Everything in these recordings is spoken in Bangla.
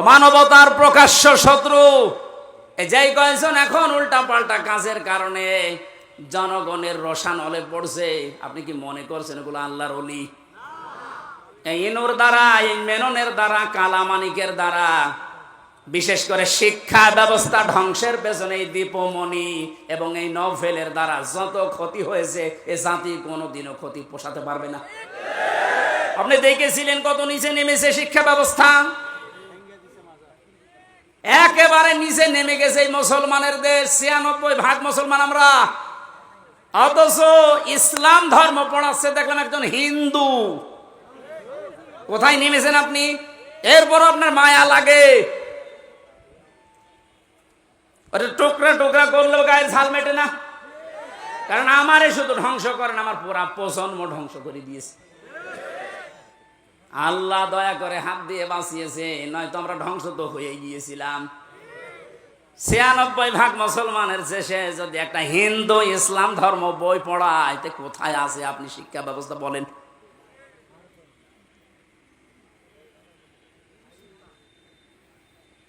মানবতার প্রকাশ্য শত্রু। যেই কয়েকজন এখন উল্টা পাল্টা কাজের কারণে জনগণের রসানলে পড়ছে, আপনি কি মনে করছেন এগুলো আল্লাহর ওলি? এই ইনুর দ্বারা, এই মেননের দ্বারা, কালামানিকের দ্বারা, বিশেষ করে শিক্ষা ব্যবস্থা ধ্বংসের পেছনে এই দীপমণি এবং এই নভেলের দ্বারা যত ক্ষতি হয়েছে, এ জাতি কোনোদিনও ক্ষতি পোষাতে পারবে না। আপনি দেখেছিলেন কত নিচে নেমেছে শিক্ষা ব্যবস্থা, একেবারে নিচে নেমে গেছে এই মুসলমানের দেশ, ৯৬% মুসলমান আমরা। অথচ ইসলাম ধর্ম পড়াচ্ছে দেখলাম একজন হিন্দু। কোথায় নেমেছেন আপনি? এরপর আপনার মায়া লাগে, টুকরা টুকরা করলেও গায়ে ঝাল মেটে না। কারণ আমারে শুধু ধ্বংস করেন, আমার পুরা প্রজন্ম ধ্বংস করে দিয়েছে। আল্লাহ দয়া করে হাত দিয়ে বাঁচিয়েছে, নয়তো আমরা ধ্বংস তো হয়ে গিয়েছিলাম। ৯৬% মুসলমানের শেষে যদি একটা হিন্দু ইসলাম ধর্ম বই পড়ায়, তে কোথায় আছে আপনি শিক্ষা ব্যবস্থা বলেন?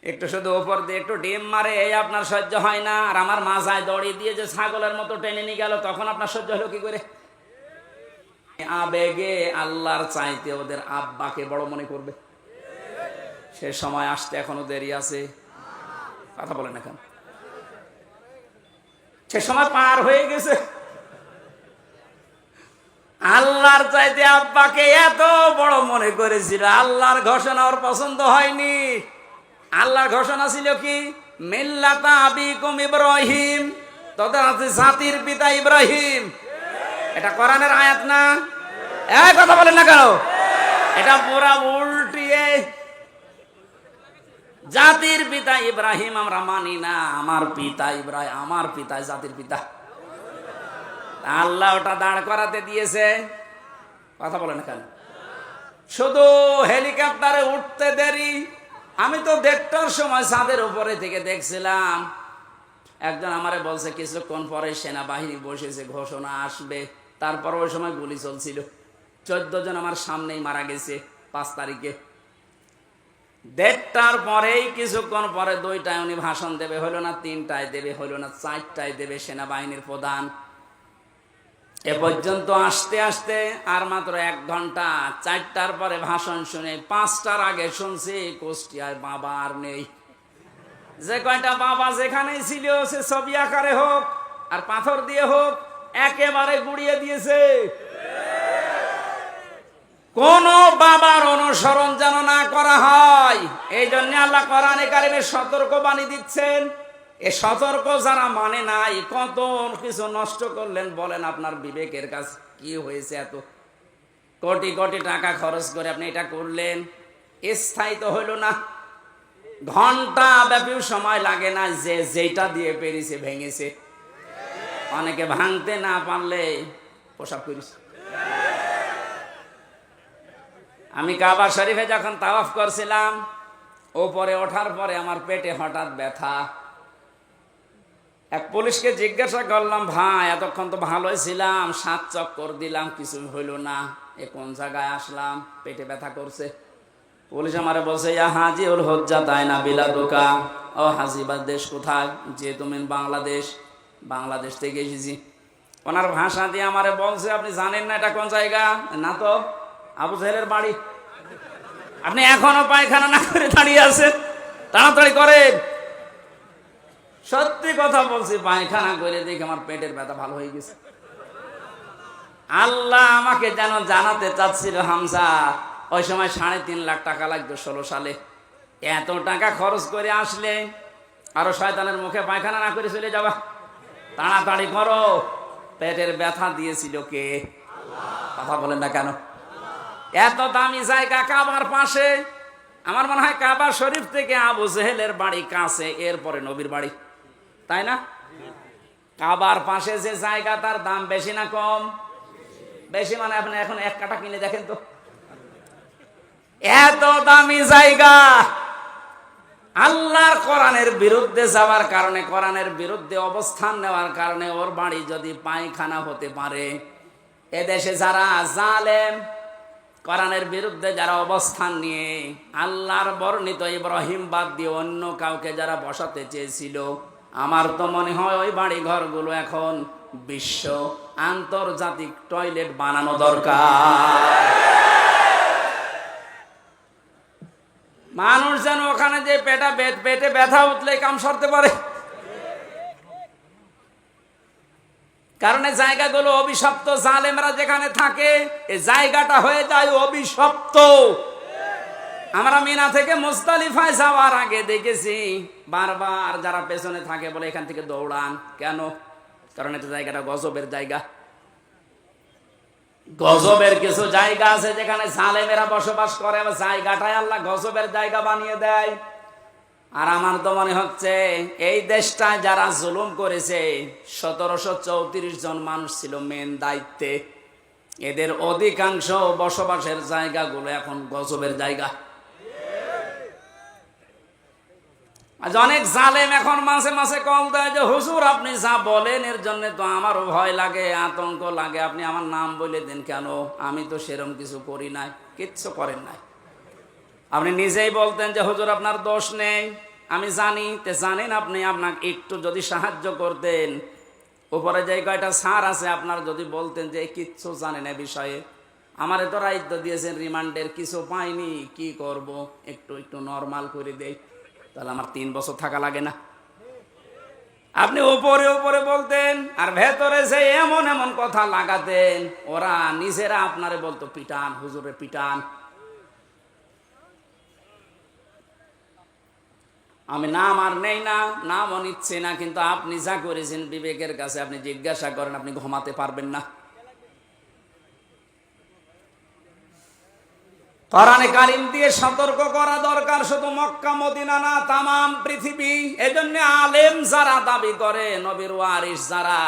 একটু শুধু ওপর দিয়ে একটু ডিম মারে, এই আপনার সহ্য হয় না। আর আমার মাথায় দড়ি দিয়ে যে ছাগলের মতো টেনে নিয়ে গেল, তখন আপনার সহ্য হলো কি করে? আবেগে আল্লাহর চাইতে ওদের আব্বাকে বড় মনে করবে। সে সময় আসতে এখনো দেরি আছে। কথা বলেন এখন, সে সময় পার হয়ে গেছে। আল্লাহর চাইতে আব্বাকে এত বড় মনে করেছিল, আল্লাহর ঘোষণা ওর পছন্দ হয়নি। আল্লাহর ঘোষণা ছিল কি? মিল্লাতা আবিকুম ইব্রাহিম, তোদের আছে জাতির পিতা ইব্রাহিম। এটা কোরআনের আয়াত না? এই কথা বলেন না কেন? এটা পুরা উল্টিয়ে জাতির পিতা ইব্রাহিম আমরা মানি না, আমার পিতা ইব্রাহিম, আমার পিতা জাতির পিতা। আল্লাহ ওটা দাঁড় করাতে দিয়েছে। কথা বলেন না কেন? শুধু হেলিকপ্টারে উঠতে দেরি। আমি তো ১:৩০টার সময় ছাদের উপরে থেকে দেখছিলাম, একজন আমারে বলছে কিছুক্ষণ পরে সেনাবাহিনী বসেছে, ঘোষণা আসবে। তারপর ওই সময় গুলি চলছিল। ১৪ জন আমার সামনেই মারা গেছে ৫ তারিখে। ১:৩০টার পরেই কিছুক্ষণ পরে ২টায় উনি ভাষণ দেবে, হলো না ৩টায় দেবে, হলো না ৪টায় দেবে সেনাবাহিনীর প্রধান। এ পর্যন্ত আসতে আসতে আর মাত্র ১ ঘন্টা। ৪টার পরে ভাষণ শুনে ৫টার আগে শুনছি কুষ্টিয়ায় বাবা আর নেই। যে কয়টা বাবা যেখানেই ছিল, সে ছবি আকারে হোক আর পাথর দিয়ে হোক, একেবারে গুড়িয়ে দিয়েছে। কোন বাবার অনুসরণ যেন না করা হয়, এই জন্য আল্লাহ কোরআনে কারিমে সতর্কবাণী দিচ্ছেন। এ সতর্ক যারা মানে নাই, কত কিছু নষ্ট করলেন বলেন। আপনার বিবেকের কাছে কি হয়েছে? এত কোটি কোটি টাকা খরচ করে আপনি এটা করলেন, স্থায়ী তো হইল না। ঘন্টা ব্যাপী সময় লাগে না, যে যেটা দিয়ে পেরেছে ভেঙেছে। অনেকে ভাঙতে না পারলে পোশাক করিস। আমি কাবা শরীফে যখন তাওয়াফ করছিলাম, ওপরে ওঠার পরে আমার পেটে হঠাৎ ব্যথা। এক পুলিশকে জিজ্ঞাসা করলাম, ভাই এতক্ষণ তো ভালোই ছিলাম, 7 চক্কর দিলাম, কিছু হইল না, এ কোন জায়গায় আসলাম, পেটে ব্যথা করছে। পুলিশ আমারে বলছে, ইয়া হাজি উল হজ্জা তাই না বিলাদুকা। ও হাজিবার দেশ কোথায়? যে তুমি বাংলাদেশ। বাংলাদেশ থেকে এসেছি। ওনার ভাষা দিয়ে আমারে বলছে, আপনি জানেন না এটা কোন জায়গা? না তো। আবু জাহেলের বাড়ি। আপনি এখনো পায়খানা না করে দাঁড়িয়ে আছেন, তাড়াতাড়ি করেন। সত্যি কথা বলছি, পায়খানা করে দেখে আমার পেটের ব্যথা ভালো হয়ে গেছে। আল্লাহ আমাকে যেন জানাতে চাচ্ছিল, হামজা ওই সময় ৩.৫ লাখ টাকা লাগতো ১৬ সালে। এত টাকা খরচ করে আসলে আরো শয়তানের মুখে পায়খানা না করে চলে যাবা, তাড়াতাড়ি করো। পেটের ব্যথা দিয়েছিল কে? কথা বলেন না কেন? এত দামি জায়গা কাবার পাশে। আমার মনে হয় কাবা শরীফ থেকে আবু জেহেলের বাড়ি কাছে, এরপরে নবীর বাড়ি, তাই না? কাবার পাশে যে জায়গা, তার দাম বেশি না কম? বেশি। মানে আপনি এখন ১ কাঠা কিনে দেখেন তো, এত দামি জায়গা। আল্লাহর কোরআনের বিরুদ্ধে যাওয়ার কারণে, কোরআনের বিরুদ্ধে অবস্থান নেওয়ার কারণে ওর বাড়ি যদি পায়খানা হতে পারে, এদেশে যারা জালেম, কোরআনের বিরুদ্ধে যারা অবস্থান নিয়ে আল্লাহর বর্ণিত ইব্রাহিম বাদ দিয়ে অন্য কাউকে যারা বসাতে চেয়েছিল, আমার তো মনে হয় ওই বাড়ি ঘরগুলো এখন বিশ্ব আন্তর্জাতিক টয়লেট বানানো দরকার। মানুষ যেন ওখানে যে পেটে ব্যথা উঠলে কাম সরতে পারে, কারণ এই জায়গাগুলো অভিশপ্ত। জালেমরা যেখানে থাকে এই জায়গাটা হয়ে যায় অভিশপ্ত। আমরা মিনা থেকে মুজদালিফায় যাওয়ার আগে দেখেছি বারবার যারা পেছনে থাকে বলে এখান থেকে দৌড়ান কেন, কারণ এটা জায়গাটা গজবের জায়গা। গজবের কিছু জায়গা আছে যেখানে জালেমেরা বসবাস করে, জায়গাটাই আল্লাহ গজবের জায়গা বানিয়ে দেয়। আর আমার তো মনে হচ্ছে এই দেশটায় যারা জুলুম করেছে 1734 জন মানুষ ছিল মেন দায়িত্বে, এদের অধিকাংশ বসবাসের জায়গাগুলো এখন গজবের জায়গা। আজ অনেক জালেম এখন মাঝে মাঝে কল দেয় যে হুজুর আপনি যা বলেন এর জন্য তো আমারও ভয় লাগে, আতঙ্ক লাগে, আপনি আমার নাম বলে দেন কেন, আমি তো সেরকম কিছু করি নাই। কিচ্ছু করেন নাই। আপনি নিজেই বলতেন যে হুজুর আপনার দোষ নেই, আমি জানি। তে জানেন আপনি, আপনাকে একটু যদি সাহায্য করতেন, উপরে যে কয়টা সার আছে আপনার যদি বলতেন যে কিচ্ছু জানেন এ বিষয়ে, আমারে তো দায়িত্ব দিয়েছেন রিমান্ডের, কিছু পাইনি, কি করব, একটু একটু নরমাল করে দেই, তাহলে আমার 3 বছর থাকা লাগে না। আপনি উপরে উপরে বলতেন আর ভেতরে যে এমন এমন কথা লাগাতেন, ওরা নিজেরা আপনারে বলতো পিটান, হুজুরে পিটান। আমি নাম আর নেই না, নামও নিচ্ছি না, কিন্তু আপনি যা করেছেন বিবেকের কাছে আপনি জিজ্ঞাসা করেন, আপনি ঘুমাতে পারবেন না। কোরআনে কারীম দিয়ে সতর্ক করা দরকার, শুধু মক্কা মদিনা না, তামাম পৃথিবী। এজন্য আলেম যারা দাবি করে, নবীর ওয়ারিস যারা,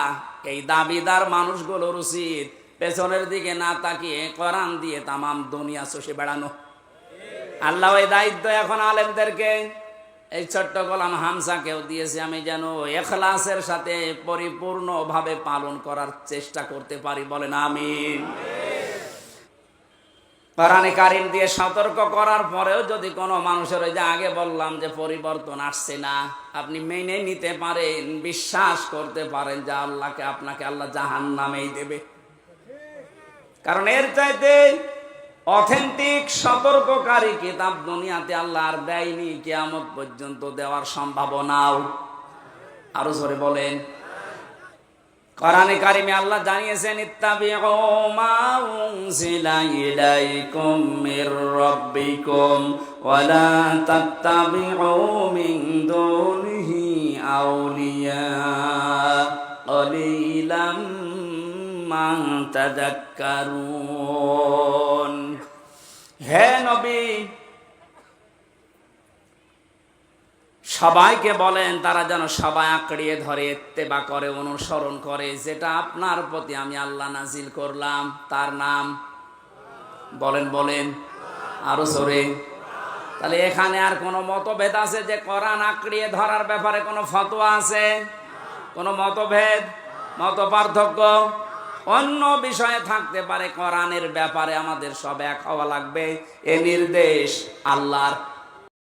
এই দাবিদার মানুষগুলোর উচিত পেছনের দিকে না তাকিয়ে কোরআন দিয়ে তামাম দুনিয়া চষে বেড়ানো। আল্লাহ এই দায়িত্ব এখন আলেমদেরকে, এই ছোট্ট গোলাম হামজাকেও দিয়েছে, আমি যেন ইখলাসের সাথে পরিপূর্ণভাবে পালন করার চেষ্টা করতে পারি, বলেন আমিন। কোরআনে কারীম দিয়ে সতর্ক করার পরেও যদি কোনো মানুষের, ওই যে আগে বললাম যে পরিবর্তন আসছে না, আপনি মেনে নিতে পারেন, বিশ্বাস করতে পারেন যে আল্লাহকে আপনাকে আল্লাহ জাহান্নামেই দেবে, কারণ এর চাইতে অথেন্টিক সতর্ককারী কিতাব দুনিয়াতে আল্লাহ আর দেয়নি, কিয়ামত পর্যন্ত দেওয়ার সম্ভাবনাও। আরো জোরে বলেন। কোরআনে কারীমে আল্লাহ জানিয়েছেন ইত্তাবিউ মা উনজিলা ইলাইকুম মির রাব্বিকুম ওয়া লা তাত্তাবিউ মিন দুনিহি আউলিয়া ক্বালিলাম মা তাযাক্কারুন। হে নবী, সবাইকে বলেন তারা যেন সবাই আঁকড়িয়ে ধরে, ইত্তেবা করে, অনুসরণ করে যেটা আপনার প্রতি আমি আল্লাহ নাজিল করলাম, তার নাম বলেন বলেন আরো জোরে। তাহলে এখানে আর কোনো মতভেদ আছে যে কোরআন আঁকড়িয়ে ধরার ব্যাপারে কোনো ফতোয়া আছে? কোনো মতভেদ, মত পার্থক্য অন্য বিষয়ে থাকতে পারে, কোরআনের ব্যাপারে আমাদের সব এক হওয়া লাগবে। এ নির্দেশ আল্লাহর।